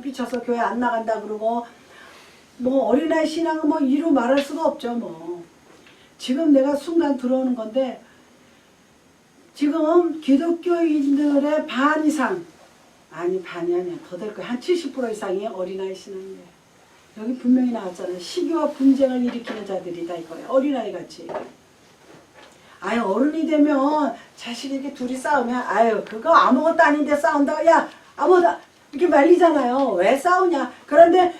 삐쳐서 교회 안 나간다 그러고 뭐 어린아이 신앙은 뭐 이루 말할 수가 없죠. 뭐 지금 내가 순간 들어오는 건데 지금 기독교인들의 반 이상 아니 반이 아니야 더 될 거야. 한 70% 이상이 어린아이 신앙이에요. 여기 분명히 나왔잖아요. 시기와 분쟁을 일으키는 자들이다 이거예요. 어린아이 같이. 아유 어른이 되면 자식에게 둘이 싸우면 아유 그거 아무것도 아닌데 싸운다고 야 아무것도 이렇게 말리잖아요. 왜 싸우냐. 그런데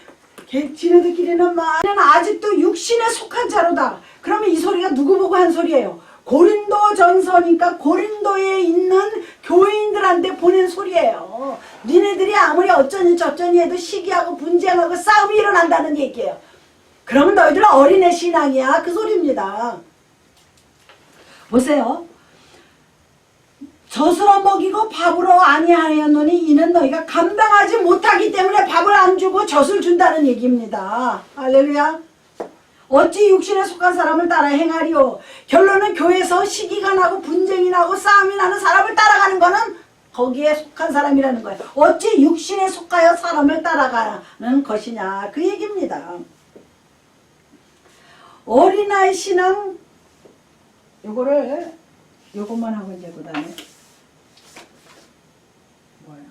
지네들끼리는 막 아직도 육신에 속한 자로다. 그러면 이 소리가 누구 보고 한 소리예요. 고린도 전서니까 고린도에 있는 교인들한테 보낸 소리예요. 니네들이 아무리 어쩌니 저쩌니 해도 시기하고 분쟁하고 싸움이 일어난다는 얘기예요. 그러면 너희들 어린애 신앙이야 그 소리입니다. 보세요. 젖으로 먹이고 밥으로 아니하였노니 이는 너희가 감당하지 못하기 때문에 밥을 안 주고 젖을 준다는 얘기입니다. 할렐루야. 어찌 육신에 속한 사람을 따라 행하리요. 결론은 교회에서 시기가 나고 분쟁이 나고 싸움이 나는 사람을 따라가는 거는 거기에 속한 사람이라는 거예요. 어찌 육신에 속하여 사람을 따라가는 것이냐 그 얘기입니다. 어린아이 신앙 요것만 하고 이제 그 다음에 뭐예요?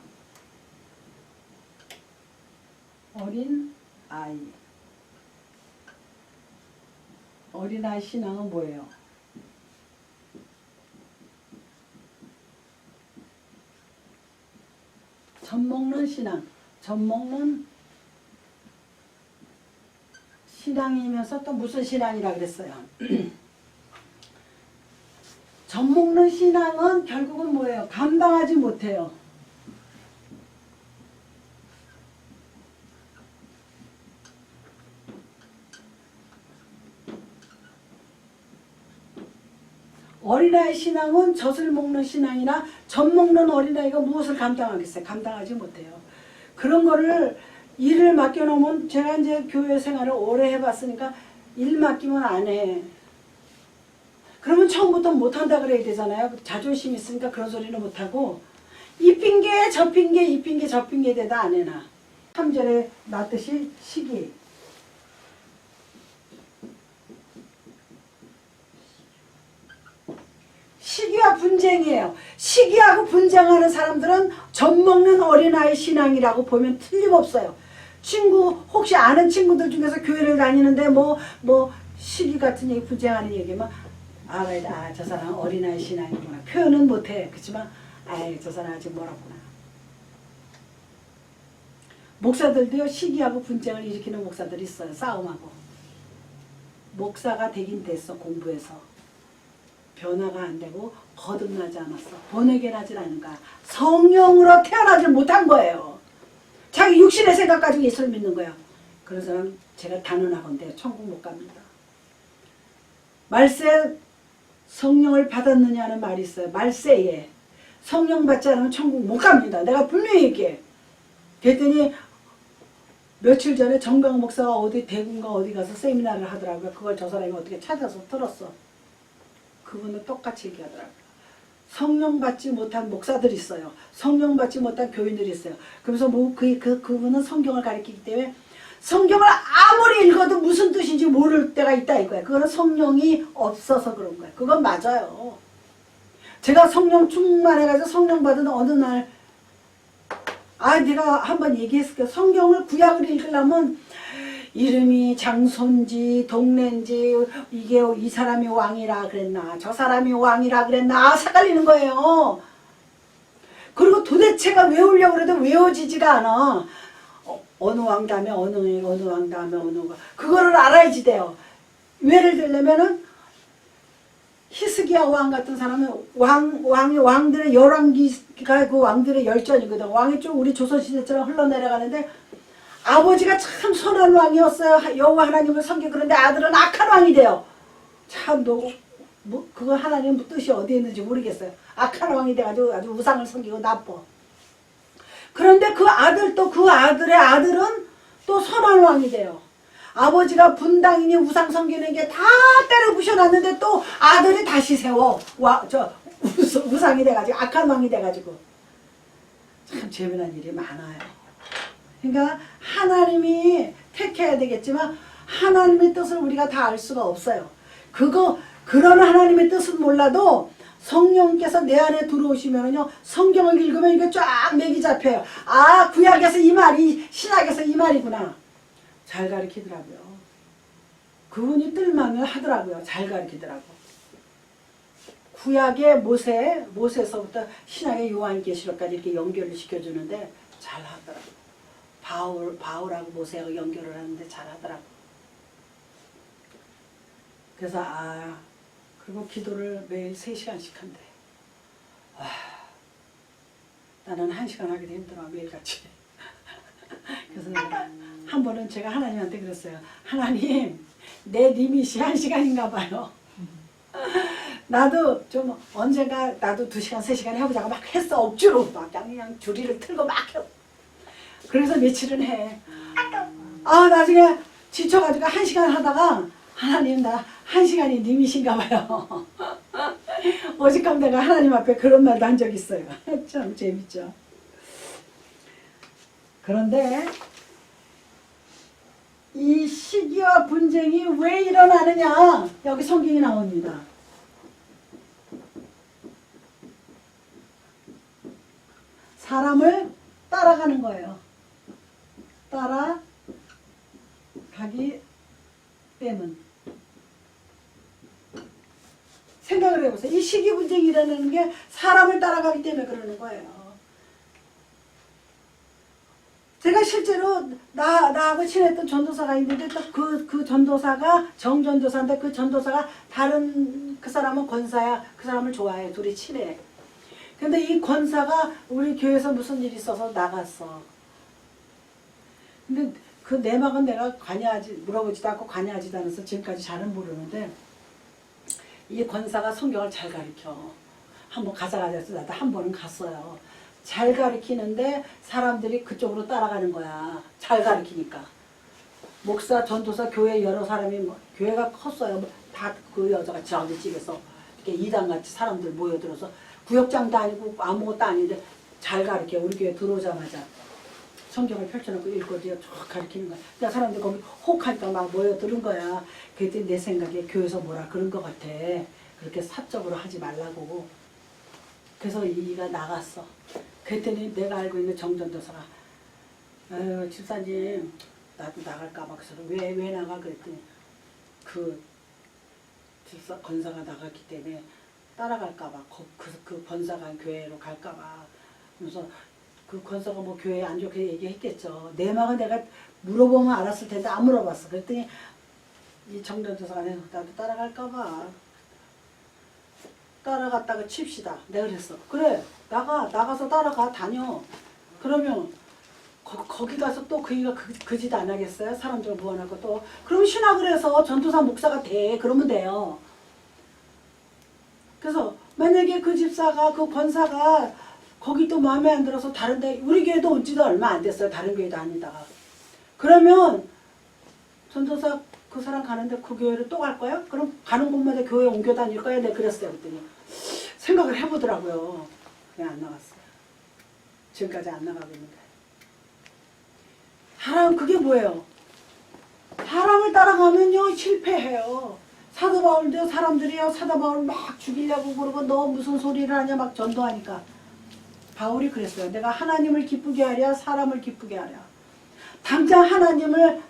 어린아이 신앙은 뭐예요? 젖먹는 신앙. 젖먹는 신앙이면서 또 무슨 신앙이라 그랬어요? 젖먹는 신앙은 결국은 뭐예요? 감당하지 못해요. 어린아이 신앙은 젖을 먹는 신앙이나 젖 먹는 어린아이가 무엇을 감당하겠어요? 감당하지 못해요. 그런 거를 일을 맡겨놓으면 제가 이제 교회 생활을 오래 해봤으니까 일 맡기면 안 해. 그러면 처음부터 못한다 그래야 되잖아요. 자존심 있으니까 그런 소리는 못하고 이 핑계 저 핑계 이 핑계 저 핑계 대다 안 해놔. 3절에 놨듯이 시기. 시기와 분쟁이에요. 시기하고 분쟁하는 사람들은 젖먹는 어린아이 신앙이라고 보면 틀림없어요. 친구 혹시 아는 친구들 중에서 교회를 다니는데 뭐 시기 같은 얘기 분쟁하는 얘기면 알아야 저 사람 어린아이 신앙이구나. 표현은 못해. 그렇지만 아이 저 사람 아직 멀었구나. 목사들도요 시기하고 분쟁을 일으키는 목사들이 있어요. 싸움하고. 목사가 되긴 됐어 공부해서. 변화가 안 되고 거듭나지 않았어. 번외견하지 않은 거야. 성령으로 태어나지 못한 거예요. 자기 육신의 생각 가지고 예수를 믿는 거야. 그런 사람 제가 단언하건대 천국 못 갑니다. 말세 성령을 받았느냐는 말이 있어요. 말세에 성령 받지 않으면 천국 못 갑니다. 내가 분명히 얘기해. 그랬더니 며칠 전에 정강 목사가 어디 대구인가 어디 가서 세미나를 하더라고요. 그걸 저 사람이 어떻게 찾아서 들었어. 그분은 똑같이 얘기하더라고요. 성령 받지 못한 목사들이 있어요. 성령 받지 못한 교인들이 있어요. 그래서 그분은 성경을 가리키기 때문에 성경을 아무리 읽어도 무슨 뜻인지 모를 때가 있다 이거야. 그거는 성령이 없어서 그런 거야. 그건 맞아요. 제가 성령 충만해가지고 성령 받은 어느 날 내가 한번 얘기했을 거야. 성경을 구약을 읽으려면 이름이 장손지 동네인지 이게 이 사람이 왕이라 그랬나 저 사람이 왕이라 그랬나 헷갈리는 거예요. 그리고 도대체가 외우려고 그래도 외워지지가 않아. 어느 왕 다음에 어느 왕 다음에 어느 왕 그거를 알아야지 돼요. 예를 들려면은 히스기야 왕 같은 사람은 왕들의 열왕기가 그 왕들의 열전이거든. 왕이 좀 우리 조선시대처럼 흘러내려가는데 아버지가 참 선한 왕이었어요. 여호와 하나님을 섬기고 그런데 아들은 악한 왕이 돼요. 참 그거 하나님 뜻이 어디에 있는지 모르겠어요. 악한 왕이 돼가지고 아주 우상을 섬기고 나빠. 그런데 그 아들의 아들은 또 선한 왕이 돼요. 아버지가 분당이니 우상 섬기는 게 다 때려 부셔놨는데 또 아들이 다시 세워. 우상이 돼가지고 악한 왕이 돼가지고 참 재미난 일이 많아요. 그러니까 하나님이 택해야 되겠지만 하나님의 뜻을 우리가 다 알 수가 없어요. 그런 하나님의 뜻은 몰라도 성령께서 내 안에 들어오시면요, 성경을 읽으면 이게 쫙 맥이 잡혀요. 아, 구약에서 이 말이, 신약에서 이 말이구나. 잘 가르치더라고요. 그분이 뜰만을 하더라고요. 잘 가르치더라고. 구약의 모세서부터 신약의 요한계시록까지 이렇게 연결을 시켜주는데 잘 하더라고. 바울하고 모세하고 연결을 하는데 잘 하더라고. 그래서 그리고 기도를 매일 3시간씩 한대. 와, 나는 1시간 하기도 힘들어, 매일같이. 그래서 한 번은 제가 하나님한테 그랬어요. 하나님, 내 리밋이 1시간인가 봐요. 나도 좀 언젠가 나도 2시간, 3시간 해보자고 막 했어. 억지로 막 그냥 줄이를 틀고 막 해. 그래서 며칠은 해. 나중에 지쳐가지고 1시간 하다가 하나님, 나 1시간이 리밋인가 봐요. 오직감 내가 하나님 앞에 그런 말도 한 적 있어요. 참 재밌죠. 그런데 이 시기와 분쟁이 왜 일어나느냐, 여기 성경이 나옵니다. 사람을 따라가는 거예요. 따라가기 때문. 생각을 해보세요. 이 시기 분쟁이 일어나는 게 사람을 따라가기 때문에 그러는 거예요. 제가 실제로 나하고 친했던 전도사가 있는데 또 그 전도사가 정전도사인데 그 전도사가 다른 그 사람은 권사야. 그 사람을 좋아해. 둘이 친해. 근데 이 권사가 우리 교회에서 무슨 일이 있어서 나갔어. 근데 그 내막은 내가 물어보지도 않고 관여하지도 않아서 지금까지 잘은 모르는데 이 권사가 성경을 잘 가르쳐. 한번 가자 해서 나도 한 번은 갔어요. 잘 가르치는데 사람들이 그쪽으로 따라가는 거야. 잘 가르치니까. 목사, 전도사, 교회 여러 사람이 교회가 컸어요. 다 그 여자가 저기 집에서 이렇게 이단같이 사람들 모여들어서 구역장도 아니고 아무것도 아닌데 잘 가르쳐. 우리 교회 들어오자마자 성경을 펼쳐놓고 읽고 쭉 가르치는 거야. 그러니까 사람들이 거기 혹하니까 막 모여드는 거야. 그랬더니 내 생각에 교회에서 뭐라 그런 것 같아. 그렇게 사적으로 하지 말라고. 그래서 이가 나갔어. 그랬더니 내가 알고 있는 정전도사가 집사님 나도 나갈까 봐. 그래서 왜 나가? 그랬더니 그 집사 권사가 나갔기 때문에 따라갈까 봐. 그 권사가 교회로 갈까 봐. 그래서 그 권사가 뭐 교회에 안 좋게 얘기했겠죠. 내 마음은 내가 물어보면 알았을 텐데 안 물어봤어. 그랬더니 이 정전도사가 나도 따라갈까 봐. 따라갔다가 칩시다. 내가 그랬어. 그래, 나가서 따라가, 다녀. 그러면 거기 가서 또 그이가 그 짓 안 하겠어요? 사람들 모아놓고 또. 그럼 신학을 해서 전도사 목사가 돼. 그러면 돼요. 그래서 만약에 그 집사가, 그 권사가 거기 또 마음에 안 들어서 다른데, 우리 교회도 온 지도 얼마 안 됐어요. 다른 교회도 아니다가. 그러면 전도사 그 사람 가는데 그 교회를 또 갈 거야? 그럼 가는 곳마다 교회 옮겨 다닐 거야? 내가 그랬어요. 그랬더니 생각을 해보더라고요. 그냥 안 나갔어요. 지금까지 안 나가고 있는데. 사람, 그게 뭐예요? 사람을 따라가면요 실패해요. 사도 바울도 사람들이요 사도 바울 막 죽이려고 그러고 너 무슨 소리를 하냐 막 전도하니까 바울이 그랬어요. 내가 하나님을 기쁘게 하랴 사람을 기쁘게 하랴. 당장 하나님을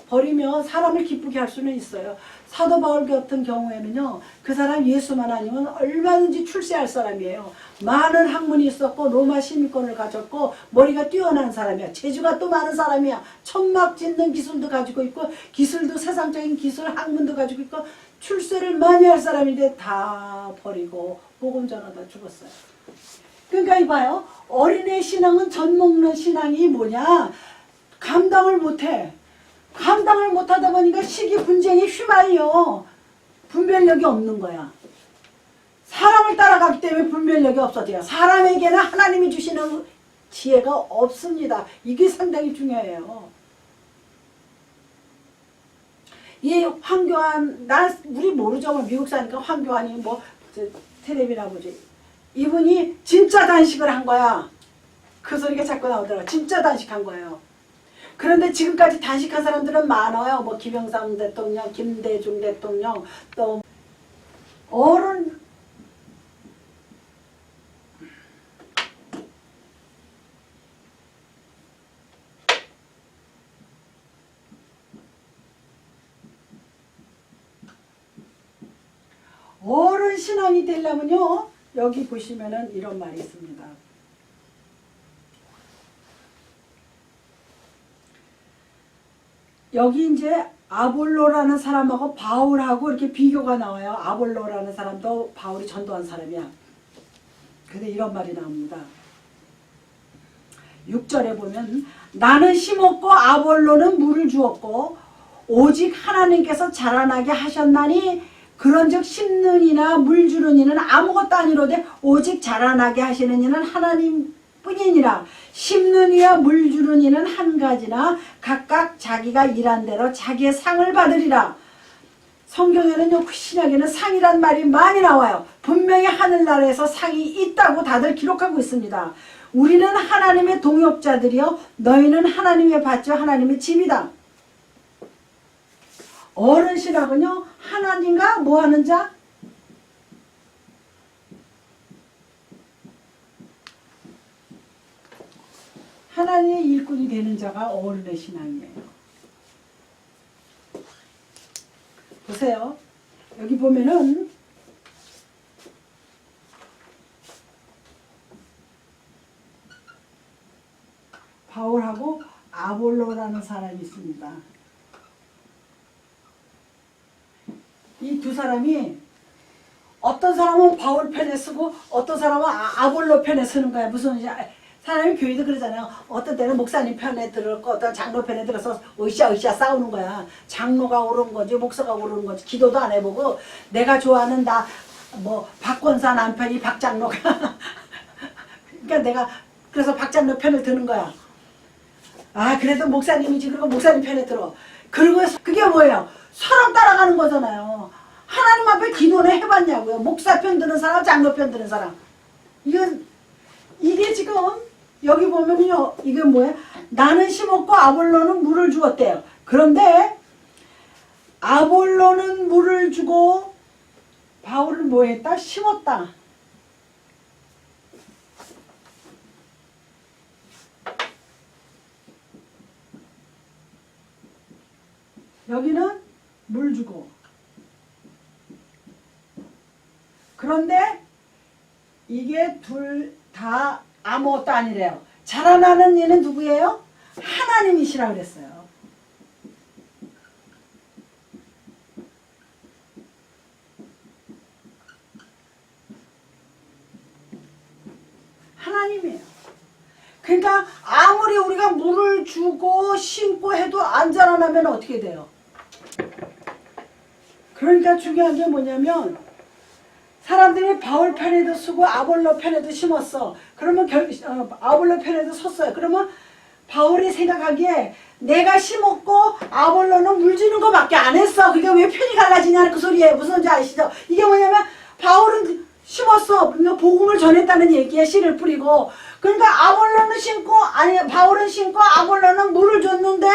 버리면 사람을 기쁘게 할 수는 있어요. 사도 바울 같은 경우에는요, 그 사람 예수만 아니면 얼마든지 출세할 사람이에요. 많은 학문이 있었고 로마 시민권을 가졌고 머리가 뛰어난 사람이야. 재주가 또 많은 사람이야. 천막 짓는 기술도 가지고 있고 기술도 세상적인 기술 학문도 가지고 있고 출세를 많이 할 사람인데 다 버리고 복음 전하다 죽었어요. 그러니까 이봐요. 어린애 신앙은 젖 먹는 신앙이 뭐냐? 감당을 못해. 감당을 못하다 보니까 시기 분쟁이 휘말려. 분별력이 없는 거야. 사람을 따라가기 때문에 분별력이 없어져요. 사람에게는 하나님이 주시는 지혜가 없습니다. 이게 상당히 중요해요. 이 황교안, 우리 모르죠. 미국 사니까 황교안이 뭐 텔레비나 보지. 이분이 진짜 단식을 한 거야. 그 소리가 자꾸 나오더라고. 진짜 단식한 거예요. 그런데 지금까지 단식한 사람들은 많아요. 뭐 김영삼 대통령, 김대중 대통령, 또 어른 어른 신앙이 되려면요, 여기 보시면은 이런 말이 있습니다. 여기 이제 아볼로라는 사람하고 바울하고 이렇게 비교가 나와요. 아볼로라는 사람도 바울이 전도한 사람이야. 근데 이런 말이 나옵니다. 6절에 보면 나는 심었고 아볼로는 물을 주었고 오직 하나님께서 자라나게 하셨나니 그런즉 심는 이나 물 주는 이는 아무것도 아니로되 오직 자라나게 하시는 이는 하나님 뿐이니라. 심는 이와 물 주는 이는 한 가지나 각각 자기가 일한 대로 자기의 상을 받으리라. 성경에는요, 신약에는 상이란 말이 많이 나와요. 분명히 하늘나라에서 상이 있다고 다들 기록하고 있습니다. 우리는 하나님의 동역자들이요 너희는 하나님의 밭이요 하나님의 집이다. 어른 신학은요 하나님과 뭐하는 자? 하나님의 일꾼이 되는 자가 어른의 신앙이에요. 보세요. 여기 보면은 바울하고 아볼로라는 사람이 있습니다. 이 두 사람이 어떤 사람은 바울 편에 쓰고 어떤 사람은 아볼로 편에 쓰는 거야. 무슨 사람이 교회도 그러잖아요. 어떤 때는 목사님 편에 들었고 어떤 장로 편에 들어서 으쌰으쌰 싸우는 거야. 장로가 옳은 건지 목사가 옳은 건지 기도도 안 해보고 내가 좋아하는 나 뭐 박권사 남편이 박장로가 그러니까 내가 그래서 박장로 편을 드는 거야. 아 그래도 목사님이지. 그리고 목사님 편에 들어. 그리고 그게 뭐예요? 사람 따라가는 거잖아요. 하나님 앞에 기도는 해봤냐고요. 목사 편 드는 사람, 장로 편 드는 사람. 이게 지금 여기 보면요. 이게 뭐예요? 나는 심었고 아볼로는 물을 주었대요. 그런데 아볼로는 물을 주고 바울은 뭐 했다? 심었다. 여기는 물 주고. 그런데 이게 둘 다 아무것도 아니래요. 자라나는 얘는 누구예요? 하나님이시라 그랬어요. 하나님이에요. 그러니까 아무리 우리가 물을 주고 심고 해도 안 자라나면 어떻게 돼요? 그러니까 중요한 게 뭐냐면 사람들이 바울 편에도 쓰고 아볼로 편에도 심었어. 그러면 아볼로 편에도 섰어요. 그러면 바울이 생각하기에 내가 심었고 아볼로는 물 주는 거밖에 안 했어. 그게 왜 편이 갈라지냐는 그 소리예요. 무슨 소리인지 아시죠? 이게 뭐냐면 바울은 심었어. 복음을 전했다는 얘기에 씨를 뿌리고. 그러니까 아볼로는 심고 아니 바울은 심고 아볼로는 물을 줬는데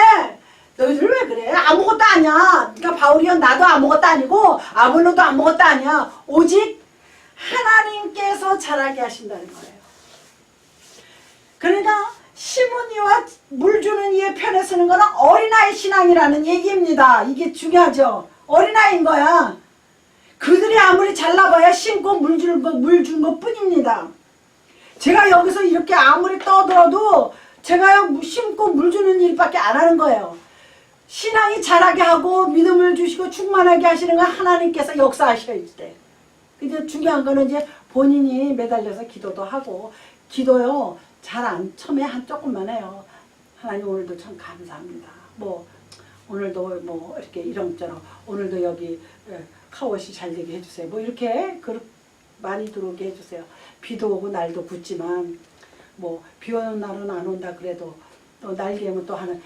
너희들 왜 그래? 아무것도 아니야. 그러니까 바울이요 나도 아무것도 아니고 아볼로도 아무것도 아니야. 오직 하나님께서 자라게 하신다는 거예요. 그러니까 심은 이와 물 주는 이의 편에 서는 거는 어린아이 신앙이라는 얘기입니다. 이게 중요하죠. 어린아이인 거야. 그들이 아무리 잘나봐야 심고 물 준 것 뿐입니다. 제가 여기서 이렇게 아무리 떠들어도 제가 심고 물 주는 일밖에 안 하는 거예요. 신앙이 자라게 하고 믿음을 주시고 충만하게 하시는 건 하나님께서 역사하셔야 돼. 근데 중요한 거는 이제 본인이 매달려서 기도도 하고 기도요 처음에 한 조금만 해요. 하나님 오늘도 참 감사합니다. 뭐 오늘도 뭐 이렇게 이런저런 오늘도 여기 카워시 잘 되게 해주세요. 뭐 이렇게 많이 들어오게 해주세요. 비도 오고 날도 붙지만 뭐 비 오는 날은 안 온다 그래도 또 날개면 또 하는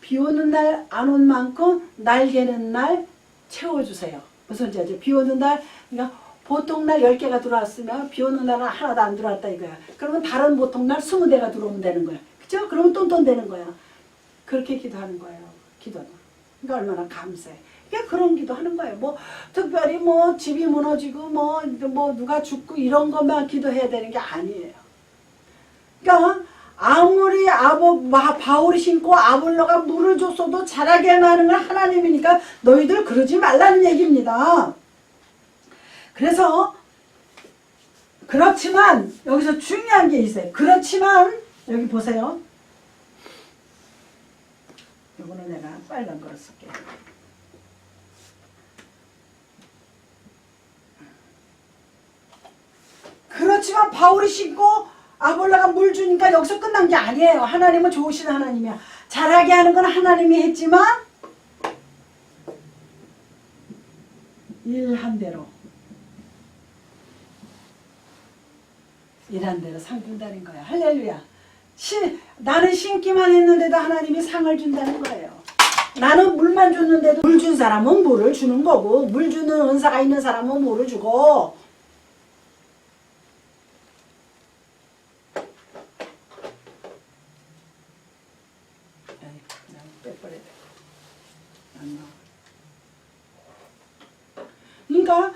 비 오는 날 안 온 만큼 날개는 날 채워주세요. 무슨 소리지? 비 오는 날 그러니까 보통 날 10개가 들어왔으면 비 오는 날은 하나도 안 들어왔다 이거야. 그러면 다른 보통 날 20대가 들어오면 되는 거야. 그죠? 그러면 똔똔 되는 거야. 그렇게 기도하는 거예요. 기도는. 그러니까 얼마나 감사해. 그러니까 그런 기도하는 거예요. 뭐 특별히 뭐 집이 무너지고 뭐 누가 죽고 이런 것만 기도해야 되는 게 아니에요. 그러니까 아무리 바울이 신고 아볼로가 물을 줬어도 자라게 나는 건 하나님이니까 너희들 그러지 말라는 얘기입니다. 그래서 그렇지만 여기서 중요한 게 있어요. 그렇지만 여기 보세요. 이거는 내가 빨간 거로 쓸게요. 그렇지만 바울이 신고 아볼로가 물 주니까 여기서 끝난 게 아니에요. 하나님은 좋으신 하나님이야. 자라게 하는 건 하나님이 했지만 일한 대로 상 준다는 거야. 할렐루야. 나는 신기만 했는데도 하나님이 상을 준다는 거예요. 나는 물만 줬는데도 물 준 사람은 물을 주는 거고 물 주는 은사가 있는 사람은 물을 주고 그러니까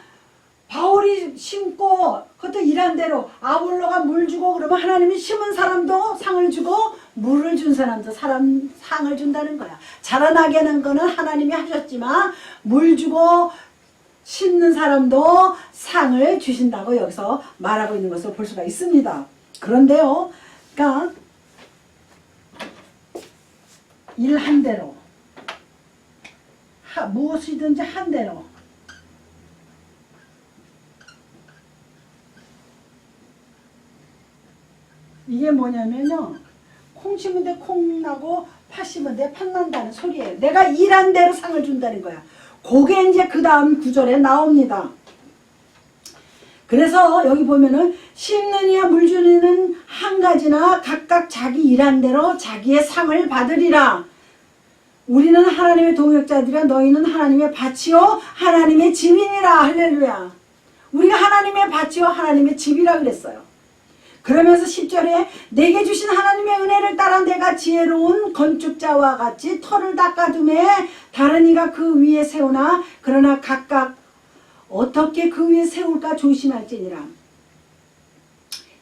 바울이 심고 그것도 일한 대로 아볼로가 물 주고 그러면 하나님이 심은 사람도 상을 주고 물을 준 사람도 상을 준다는 거야. 자라나게 하는 거는 하나님이 하셨지만 물 주고 심는 사람도 상을 주신다고 여기서 말하고 있는 것을 볼 수가 있습니다. 그런데요. 그러니까 일한 대로 무엇이든지 한 대로 이게 뭐냐면요. 콩 심은 데 콩 나고 팥 심은 데 팥 난다는 소리예요. 내가 일한 대로 상을 준다는 거야. 그게 이제 그 다음 구절에 나옵니다. 그래서 여기 보면은 심는 이와 물 주는 이는 한 가지나 각각 자기 일한 대로 자기의 상을 받으리라. 우리는 하나님의 동역자들이라 너희는 하나님의 밭이요 하나님의 집이니라. 할렐루야. 우리가 하나님의 밭이요 하나님의 집이라 그랬어요. 그러면서 10절에 내게 주신 하나님의 은혜를 따라 내가 지혜로운 건축자와 같이 터를 닦아둠에 다른 이가 그 위에 세우나 그러나 각각 어떻게 그 위에 세울까 조심할지니라.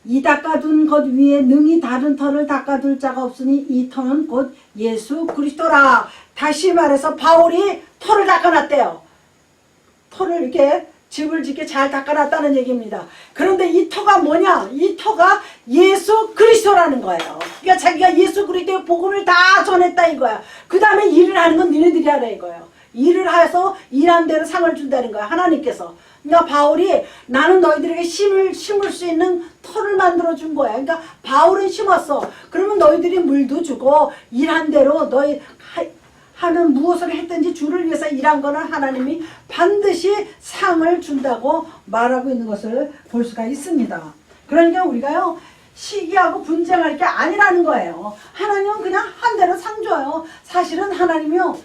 이 닦아둔 것 위에 능히 다른 터를 닦아둘 자가 없으니 이 터는 곧 예수 그리스도라. 다시 말해서 바울이 터를 닦아놨대요. 터를 이렇게 집을 짓게 잘 닦아놨다는 얘기입니다. 그런데 이 터가 뭐냐? 이 터가 예수 그리스도라는 거예요. 그러니까 자기가 예수 그리스도의 복음을 다 전했다 이거야. 그 다음에 일을 하는 건 니네들이 하라 이거예요. 일을 해서 일한 대로 상을 준다는 거야. 하나님께서. 그러니까 바울이 나는 너희들에게 심을 수 있는 터를 만들어 준 거야. 그러니까 바울은 심었어. 그러면 너희들이 물도 주고 일한 대로 너희 하는 무엇을 했든지 주를 위해서 일한 거는 하나님이 반드시 상을 준다고 말하고 있는 것을 볼 수가 있습니다. 그러니까 우리가요 시기하고 분쟁할 게 아니라는 거예요. 하나님은 그냥 한 대로 상 줘요. 사실은 하나님이요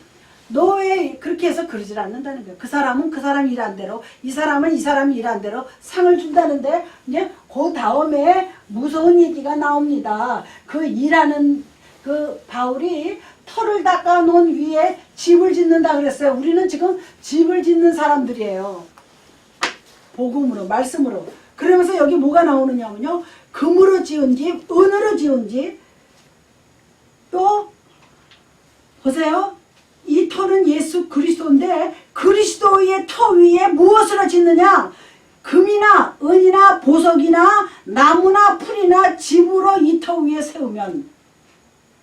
너 왜 그렇게 해서 그러질 않는다는 거예요. 그 사람은 그 사람 일한 대로 이 사람은 이 사람 일한 대로 상을 준다는데 이제 그 다음에 무서운 얘기가 나옵니다. 그 일하는 그 바울이 터를 닦아 놓은 위에 집을 짓는다 그랬어요. 우리는 지금 집을 짓는 사람들이에요. 복음으로 말씀으로. 그러면서 여기 뭐가 나오느냐면요. 금으로 지은 집, 은으로 지은 집. 또 보세요. 이 터는 예수 그리스도인데 그리스도의 터 위에 무엇으로 짓느냐? 금이나 은이나 보석이나 나무나 풀이나 집으로 이 터 위에 세우면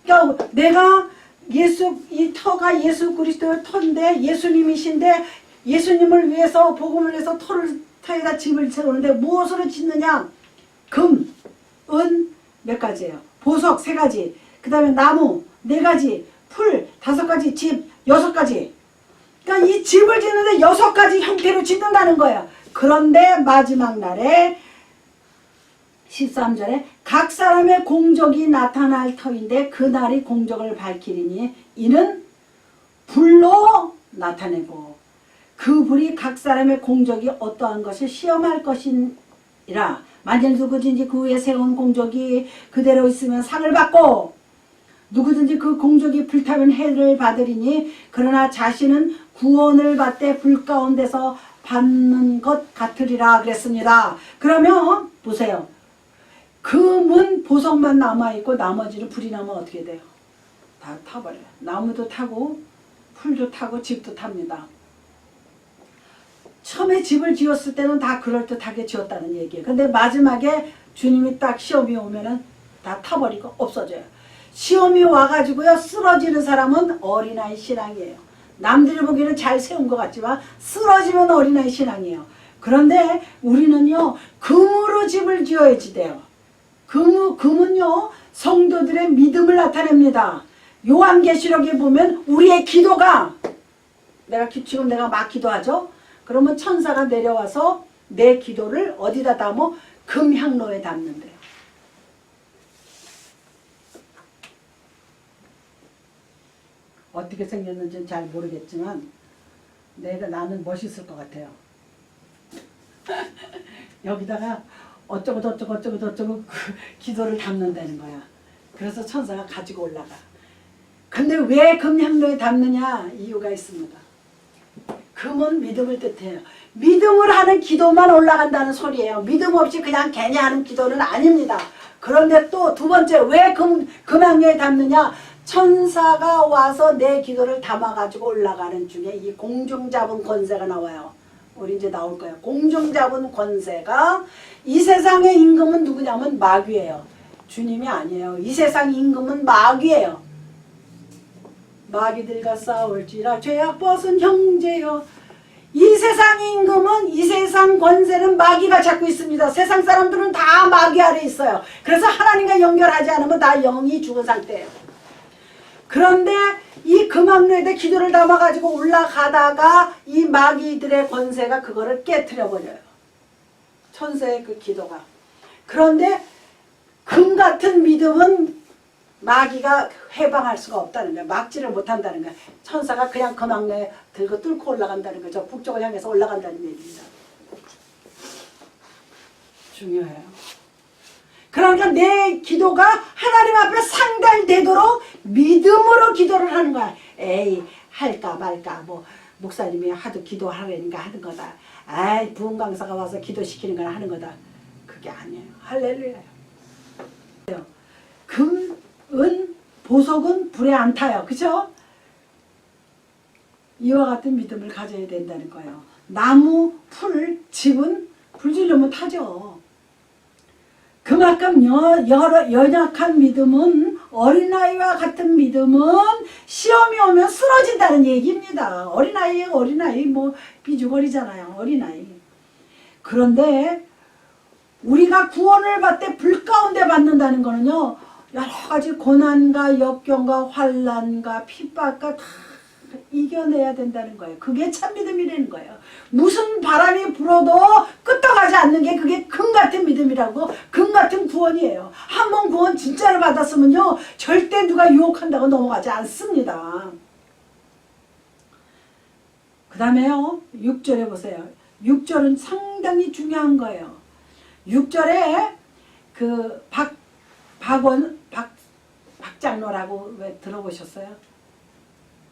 그러니까 내가 이 터가 예수 그리스도의 터인데 예수님이신데 예수님을 위해서 복음을 위해서 터에다 집을 세우는데 무엇으로 짓느냐? 금, 은 몇 가지예요. 보석 3가지, 그 다음에 나무 4가지, 풀 5가지, 집 6가지. 그러니까 이 집을 짓는데 6가지 형태로 짓는다는 거예요. 그런데 마지막 날에 13절에 각 사람의 공적이 나타날 터인데 그 날이 공적을 밝히리니 이는 불로 나타내고 그 불이 각 사람의 공적이 어떠한 것을 시험할 것이니라. 만일 누구든지 그 위에 세운 공적이 그대로 있으면 상을 받고 누구든지 그 공적이 불타면 해를 받으리니 그러나 자신은 구원을 받되 불 가운데서 받는 것 같으리라 그랬습니다. 그러면 보세요. 그 문 보석만 남아있고 나머지는 불이 나면 어떻게 돼요? 다 타버려요. 나무도 타고 풀도 타고 집도 탑니다. 처음에 집을 지었을 때는 다 그럴듯하게 지었다는 얘기예요. 근데 마지막에 주님이 딱 시험이 오면은 다 타버리고 없어져요. 시험이 와가지고요 쓰러지는 사람은 어린아이 신앙이에요. 남들이 보기에는 잘 세운 것 같지만 쓰러지면 어린아이 신앙이에요. 그런데 우리는요 금으로 집을 지어야지 돼요. 금은요 성도들의 믿음을 나타냅니다. 요한계시록에 보면 우리의 기도가 지금 내가 막 기도하죠. 그러면 천사가 내려와서 내 기도를 어디다 담어? 금향로에 담는데요. 어떻게 생겼는지는 잘 모르겠지만 나는 멋있을 것 같아요. 여기다가 어쩌고 저쩌고 기도를 담는다는 거야. 그래서 천사가 가지고 올라가. 근데 왜 금향로에 담느냐? 이유가 있습니다. 금은 믿음을 뜻해요. 믿음을 하는 기도만 올라간다는 소리예요. 믿음 없이 그냥 괜히 하는 기도는 아닙니다. 그런데 또 두 번째 왜 금향로에 담느냐? 천사가 와서 내 기도를 담아가지고 올라가는 중에 이 공중 잡은 권세가 나와요. 우리 이제 나올 거예요. 공중 잡은 권세가 이 세상의 임금은 누구냐면 마귀예요. 주님이 아니에요. 이 세상 임금은 마귀예요. 마귀들과 싸울지라 죄악 벗은 형제여. 이 세상 임금은 이 세상 권세는 마귀가 잡고 있습니다. 세상 사람들은 다 마귀 아래 있어요. 그래서 하나님과 연결하지 않으면 다 영이 죽은 상태예요. 그런데 이 금학로에다 기도를 담아가지고 올라가다가 이 마귀들의 권세가 그거를 깨트려버려요. 천사의 그 기도가. 그런데 금 같은 믿음은 마귀가 해방할 수가 없다는 거야. 막지를 못한다는 거야. 천사가 그냥 금학로에 들고 뚫고 올라간다는 거죠. 북쪽을 향해서 올라간다는 얘기입니다. 중요해요. 그러니까 내 기도가 하나님 앞에 상달되도록 믿음으로 기도를 하는 거야. 에이 할까 말까 뭐 목사님이 하도 기도하라니까 하는 거다. 아이 부흥 강사가 와서 기도시키는 거나 하는 거다. 그게 아니에요. 할렐루야요. 금, 은, 보석은 불에 안 타요. 그죠? 이와 같은 믿음을 가져야 된다는 거예요. 나무, 풀, 집은 불 지르면 타죠. 그만큼 연약한 믿음은 어린아이와 같은 믿음은 시험이 오면 쓰러진다는 얘기입니다. 어린아이 뭐 비죽어리잖아요. 어린아이. 그런데 우리가 구원을 받되 불 가운데 받는다는 거는요. 여러 가지 고난과 역경과 환난과 핍박과 다 이겨내야 된다는 거예요. 그게 참 믿음이라는 거예요. 무슨 바람이 불어도 끄떡하지 않는 게 그게 금 같은 믿음이라고, 금 같은 구원이에요. 한 번 구원 진짜로 받았으면요 절대 누가 유혹한다고 넘어가지 않습니다. 그 다음에요 6절에 보세요. 6절은 상당히 중요한 거예요. 6절에 그 박장로라고 왜 들어보셨어요?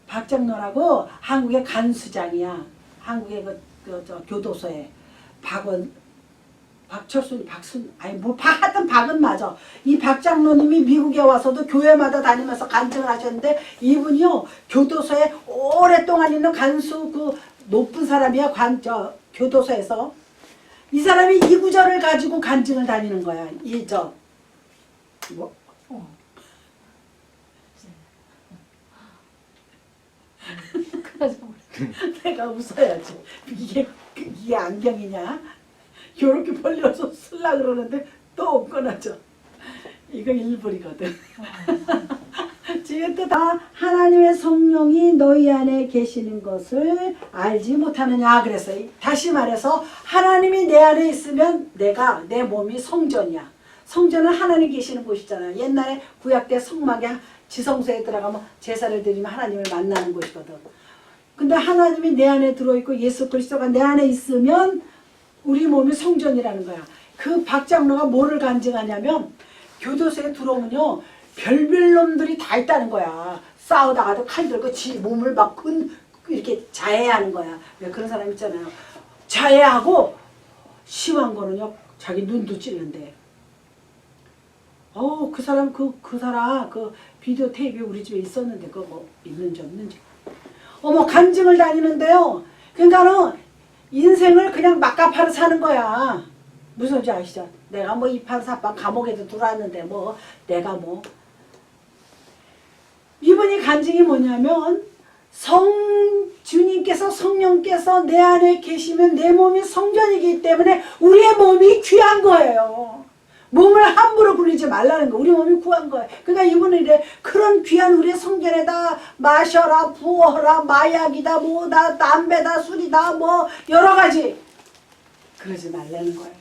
박장로라고 한국의 간수장이야. 한국의 저 교도소에 하여튼 박은 맞아. 이 박장로님이 미국에 와서도 교회마다 다니면서 간증을 하셨는데 이분이요 교도소에 오랫동안 있는 간수 그 높은 사람이야. 교도소에서 이 사람이 이 구절을 가지고 간증을 다니는 거야. 내가 웃어야지. 이게 안경이냐? 요렇게 벌려서 쓸라 그러는데 또 없거나죠. 이거 일부리거든. 지금 또 다 하나님의 성령이 너희 안에 계시는 것을 알지 못하느냐 그랬어요. 다시 말해서 하나님이 내 안에 있으면 내 몸이 성전이야. 성전은 하나님 계시는 곳이잖아요. 옛날에 구약 때 성막에 지성소에 들어가면 제사를 드리면 하나님을 만나는 곳이거든. 근데 하나님이 내 안에 들어있고 예수 그리스도가 내 안에 있으면 우리 몸이 성전이라는 거야. 그 박장로가 뭐를 간증하냐면 교도소에 들어오면요 별별 놈들이 다 있다는 거야. 싸우다가도 칼 들고 지 몸을 막 이렇게 자해하는 거야. 왜 그런 사람 있잖아요. 자해하고 심한 거는요. 자기 눈도 찌르는데. 그 사람 그 비디오 테이프 우리 집에 있었는데 그거 뭐 있는지 없는지. 간증을 다니는데요. 그러니까는 인생을 그냥 막가파로 사는 거야. 무슨 소리인지 아시죠? 내가 뭐 이판사판 감옥에도 들어왔는데 뭐 내가 뭐 이분이 간증이 뭐냐면 주님께서 성령께서 내 안에 계시면 내 몸이 성전이기 때문에 우리의 몸이 귀한 거예요. 몸을 함부로 굴리지 말라는 거. 우리 몸이 구한 거예요. 그러니까 이분은 이래 그런 귀한 우리의 성전에다 마셔라 부어라 마약이다 뭐다 담배다 술이다 뭐 여러 가지 그러지 말라는 거예요.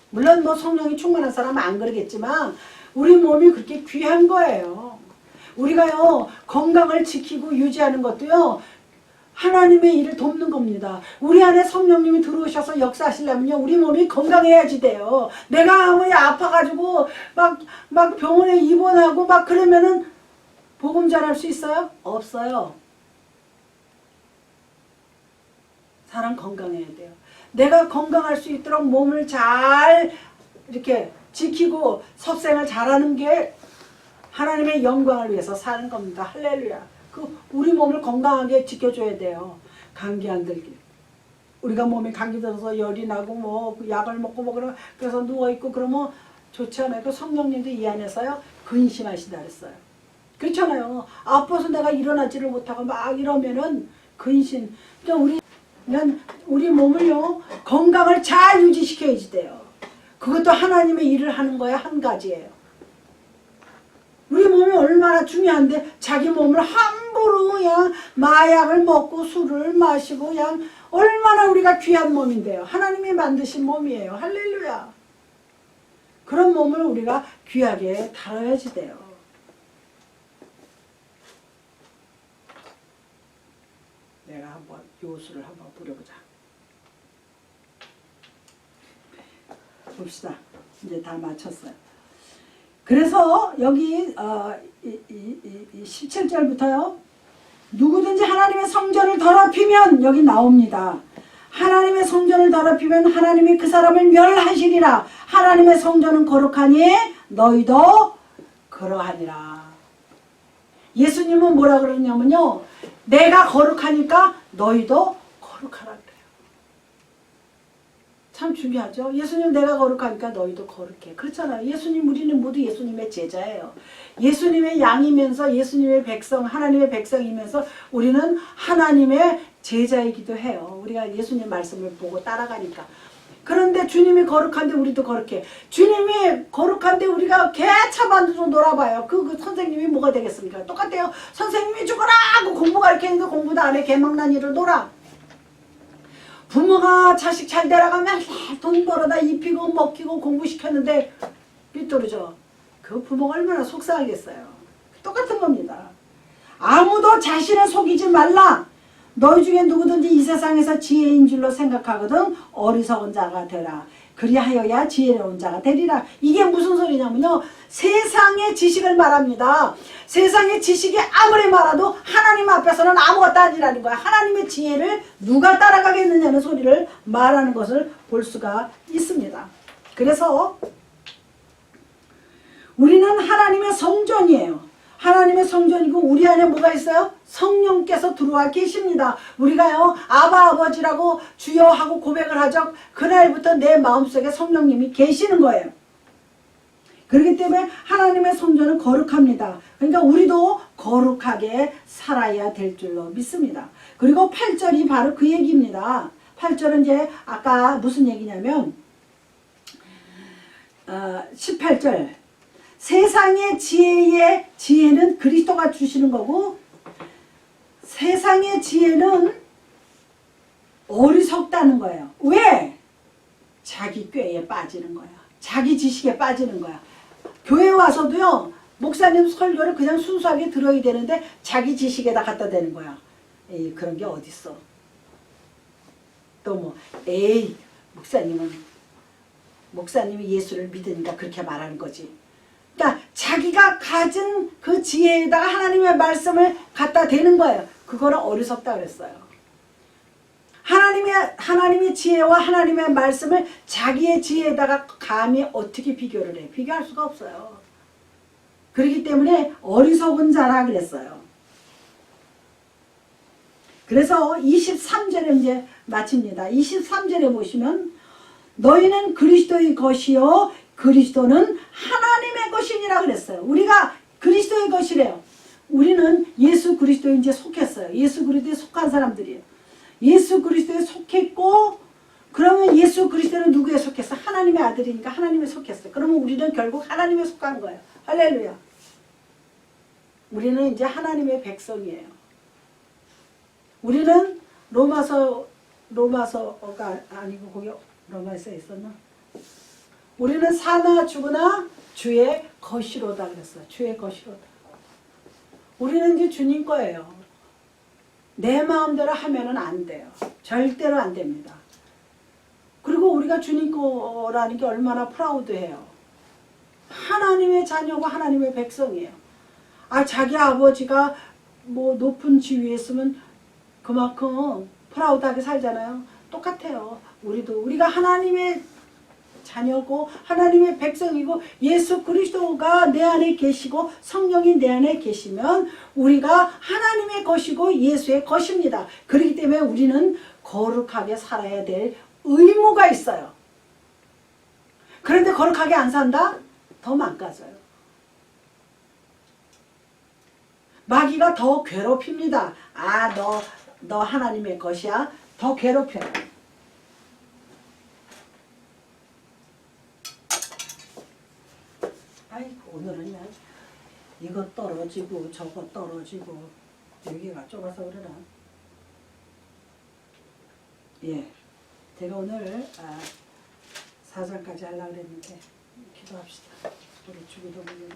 물론 뭐 성령이 충만한 사람은 안 그러겠지만 우리 몸이 그렇게 귀한 거예요. 우리가요 건강을 지키고 유지하는 것도요 하나님의 일을 돕는 겁니다. 우리 안에 성령님이 들어오셔서 역사하시려면요 우리 몸이 건강해야지 돼요. 내가 아무리 아파가지고 막 병원에 입원하고 막 그러면은 복음 전할 수 있어요? 없어요. 사람 건강해야 돼요. 내가 건강할 수 있도록 몸을 잘 이렇게 지키고 섭생을 잘하는 게 하나님의 영광을 위해서 사는 겁니다. 할렐루야. 우리 몸을 건강하게 지켜줘야 돼요. 감기 안 들게. 우리가 몸에 감기 들어서 열이 나고 뭐 약을 먹고 뭐 그래서 누워있고 그러면 좋지 않아요. 성령님도 이 안에서요 근심하신다 그랬어요. 그렇잖아요. 아파서 내가 일어나지를 못하고 막 이러면은 근심. 그러니까 우리 몸을요 건강을 잘 유지시켜야지 돼요. 그것도 하나님의 일을 하는 거야. 한 가지예요. 우리 몸이 얼마나 중요한데 자기 몸을 함부로 그냥 마약을 먹고 술을 마시고 그냥 얼마나 우리가 귀한 몸인데요. 하나님이 만드신 몸이에요. 할렐루야. 그런 몸을 우리가 귀하게 다뤄야지 돼요. 내가 한번 요술을 한번 부려보자. 봅시다. 이제 다 마쳤어요. 그래서 여기 17절부터요. 누구든지 하나님의 성전을 더럽히면 여기 나옵니다. 하나님의 성전을 더럽히면 하나님이 그 사람을 멸하시리라. 하나님의 성전은 거룩하니 너희도 그러하니라. 예수님은 뭐라 그러냐면요. 내가 거룩하니까 너희도 거룩하라 그래요. 참 중요하죠. 예수님 내가 거룩하니까 너희도 거룩해. 그렇잖아요. 예수님 우리는 모두 예수님의 제자예요. 예수님의 양이면서 예수님의 백성 하나님의 백성이면서 우리는 하나님의 제자이기도 해요. 우리가 예수님 말씀을 보고 따라가니까. 그런데 주님이 거룩한데 우리도 거룩해. 주님이 거룩한데 우리가 개차 만들어 놀아봐요. 그 선생님이 뭐가 되겠습니까? 똑같아요. 선생님이 죽어라 하고 공부 가르치는데 공부도 안 해. 개망난 일을 놀아. 부모가 자식 잘 되라가면 돈 벌어다 입히고 먹히고 공부시켰는데 삐뚤어져. 그 부모가 얼마나 속상하겠어요. 똑같은 겁니다. 아무도 자신을 속이지 말라. 너희 중에 누구든지 이 세상에서 지혜인 줄로 생각하거든 어리석은 자가 되라. 그리하여야 지혜로운 자가 되리라. 이게 무슨 소리냐면요. 세상의 지식을 말합니다. 세상의 지식이 아무리 말해도 하나님 앞에서는 아무것도 아니라는 거야. 하나님의 지혜를 누가 따라가겠느냐는 소리를 말하는 것을 볼 수가 있습니다. 그래서 우리는 하나님의 성전이에요. 하나님의 성전이고 우리 안에 뭐가 있어요? 성령께서 들어와 계십니다. 우리가요 아바 아버지라고 주여 하고 고백을 하죠. 그날부터 내 마음속에 성령님이 계시는 거예요. 그렇기 때문에 하나님의 성전은 거룩합니다. 그러니까 우리도 거룩하게 살아야 될 줄로 믿습니다. 그리고 8절이 바로 그 얘기입니다. 8절은 이제 아까 무슨 얘기냐면 18절 세상의 지혜는 그리스도가 주시는 거고 세상의 지혜는 어리석다는 거예요. 왜? 자기 꾀에 빠지는 거야. 자기 지식에 빠지는 거야. 교회 와서도요. 목사님 설교를 그냥 순수하게 들어야 되는데 자기 지식에다 갖다 대는 거야. 에이 그런 게 어딨어. 또 뭐 목사님이 예수를 믿으니까 그렇게 말하는 거지. 그러니까 자기가 가진 그 지혜에다가 하나님의 말씀을 갖다 대는 거예요. 그거는 어리석다 그랬어요. 하나님의 지혜와 하나님의 말씀을 자기의 지혜에다가 감히 어떻게 비교를 해? 비교할 수가 없어요. 그렇기 때문에 어리석은 자라 그랬어요. 그래서 23절에 이제 마칩니다. 23절에 보시면 너희는 그리스도의 것이요 그리스도는 하나님의 것이니라 그랬어요. 우리가 그리스도의 것이래요. 우리는 예수 그리스도에 이제 속했어요. 예수 그리스도에 속한 사람들이에요. 예수 그리스도에 속했고, 그러면 예수 그리스도는 누구에 속했어? 하나님의 아들이니까 하나님에 속했어요. 그러면 우리는 결국 하나님에 속한 거예요. 할렐루야. 우리는 이제 하나님의 백성이에요. 우리는 로마서가 아니고 거기 로마서에 있었나? 우리는 사나 죽으나 주의 것이로다 그랬어요. 주의 것이로다. 우리는 이제 주님 거예요. 내 마음대로 하면은 안 돼요. 절대로 안 됩니다. 그리고 우리가 주님 거라는 게 얼마나 프라우드해요. 하나님의 자녀고 하나님의 백성이에요. 자기 아버지가 뭐 높은 지위에 있으면 그만큼 프라우드하게 살잖아요. 똑같아요. 우리가 하나님의 자녀고 하나님의 백성이고 예수 그리스도가 내 안에 계시고 성령이 내 안에 계시면 우리가 하나님의 것이고 예수의 것입니다. 그렇기 때문에 우리는 거룩하게 살아야 될 의무가 있어요. 그런데 거룩하게 안 산다? 더 망가져요. 마귀가 더 괴롭힙니다. 너 하나님의 것이야? 더 괴롭혀요. 오늘은 이거 떨어지고 저거 떨어지고 여기가 좁아서 그러나. 예, 제가 오늘 4장까지 하려고 했는데 기도합시다. 우리 주기도 보면